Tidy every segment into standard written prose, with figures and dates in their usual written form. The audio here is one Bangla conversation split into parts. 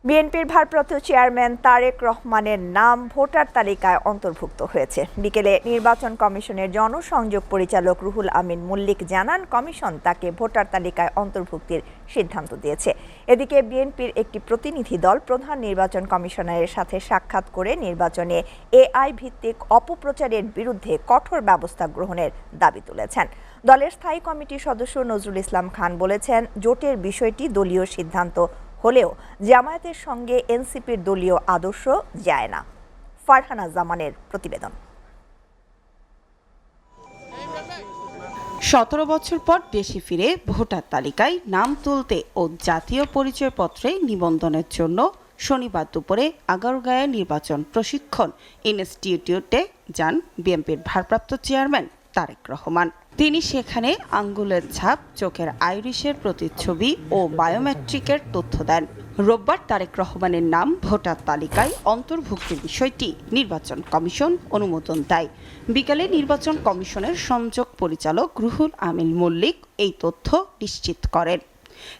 বিএনপির ভারপ্রাপ্ত চেয়ারম্যান তারেক রহমানের নাম ভোটার তালিকায় অন্তর্ভুক্ত হয়েছে। বিকেলে নির্বাচন কমিশনের জনসংযোগ পরিচালক রুহুল আমিন মল্লিক জানান, কমিশন তাকে ভোটার তালিকায় অন্তর্ভুক্তির সিদ্ধান্ত দিয়েছে। এদিকে বিএনপির একটি প্রতিনিধি দল প্রধান নির্বাচন কমিশনারের সাথে সাক্ষাৎ করে নির্বাচনে এআই ভিত্তিক অপপ্রচারের বিরুদ্ধে কঠোর ব্যবস্থা গ্রহণের দাবি তুলেছেন। দলের স্থায়ী কমিটির সদস্য নজরুল ইসলাম খান বলেছেন, জোটের বিষয়টি দলীয় সিদ্ধান্ত হলেও জামায়াতের সঙ্গে এনসিপির দলীয় আদর্শ যায় না। ফারহানা জামানের প্রতিবেদন। 17 বছর পর দেশে ফিরে ভোটার তালিকায় নাম তুলতে ও জাতীয় পরিচয়পত্রে নিবন্ধনের জন্য শনিবার দুপুরে আগারগাঁওয়ে নির্বাচন প্রশিক্ষণ ইনস্টিটিউটে যান বিএনপির ভারপ্রাপ্ত চেয়ারম্যান তারেক রহমান। তিনি সেখানে আঙ্গুলের ছাপ, চোখের আইরিশের প্রতিচ্ছবি ও বায়োমেট্রিকের তথ্য দেন। রোববার তারেক রহমানের নাম ভোটার তালিকায় অন্তর্ভুক্তির বিষয়টি নির্বাচন কমিশন অনুমোদন দেয়। বিকালে নির্বাচন কমিশনের সংযোগ পরিচালক রুহুল আমিন মল্লিক এই তথ্য নিশ্চিত করেন।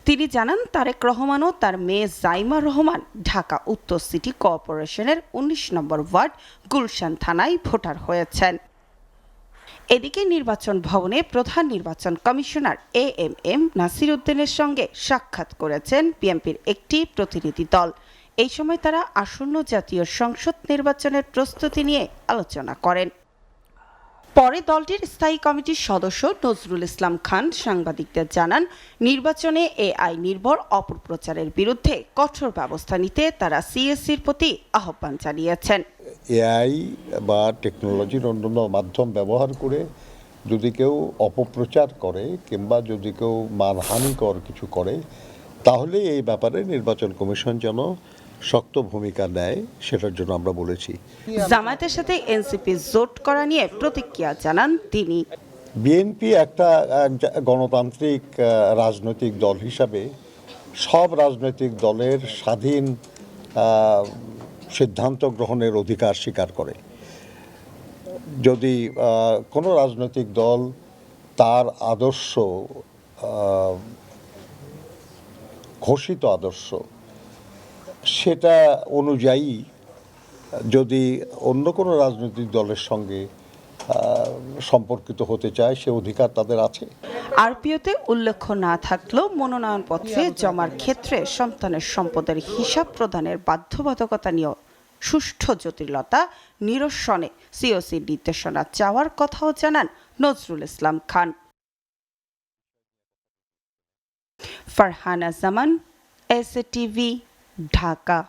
তিনি জানান, তারেক রহমান ও তার মেয়ে জাইমা রহমান ঢাকা উত্তর সিটি কর্পোরেশনের 19 নম্বর ওয়ার্ড গুলশান থানায় ভোটার হয়েছেন। এদিকে নির্বাচন ভবনে প্রধান নির্বাচন কমিশনার এএমএম নাসির উদ্দিনের সঙ্গে সাক্ষাৎ করেছেন বিএনপির একটি প্রতিনিধি দল। এই সময় তারা আসন্ন জাতীয় সংসদ নির্বাচনের প্রস্তুতি নিয়ে আলোচনা করেন। পরে দলটির স্থায়ী কমিটির সদস্য নজরুল ইসলাম খান সাংবাদিকদের জানান, নির্বাচনে এআই নির্ভর অপপ্রচারের বিরুদ্ধে কঠোর ব্যবস্থা নিতে তারা সিএসির প্রতি আহ্বান জানিয়েছেন। এআই বা টেকনোলজির অন্যান্য মাধ্যম ব্যবহার করে যদি কেউ অপপ্রচার করে কিংবা যদি কেউ মানহানিকর কিছু করে, তাহলে এই ব্যাপারে নির্বাচন কমিশন যেন শক্ত ভূমিকা নেয়, সেটার জন্য আমরা বলেছি। জামায়াতের সাথে এনসিপি জোট করা নিয়ে প্রতিক্রিয়া জানান তিনি। বিএনপি একটা গণতান্ত্রিক রাজনৈতিক দল হিসাবে সব রাজনৈতিক দলের স্বাধীন সিদ্ধান্ত গ্রহণের অধিকার স্বীকার করে। যদি কোনো রাজনৈতিক দল তার আদর্শ, ঘোষিত আদর্শ, সেটা অনুযায়ী যদি অন্য কোনো রাজনৈতিক দলের সঙ্গে সম্পর্কিত হতে চায়, সে অধিকার তাদের আছে। আরপিওতে উল্লেখ না থাকলেও মনোনয়নপত্রে জমার ক্ষেত্রে সন্তানের সম্পদের হিসাব প্রদানের বাধ্যবাধকতা নিয়েও সুষ্ঠু জটিলতা নিরসনে সিওসির নির্দেশনা চাওয়ার কথাও জানান নজরুল ইসলাম খান। ফারহানা জামান, এসএটিভি, ঢাকা।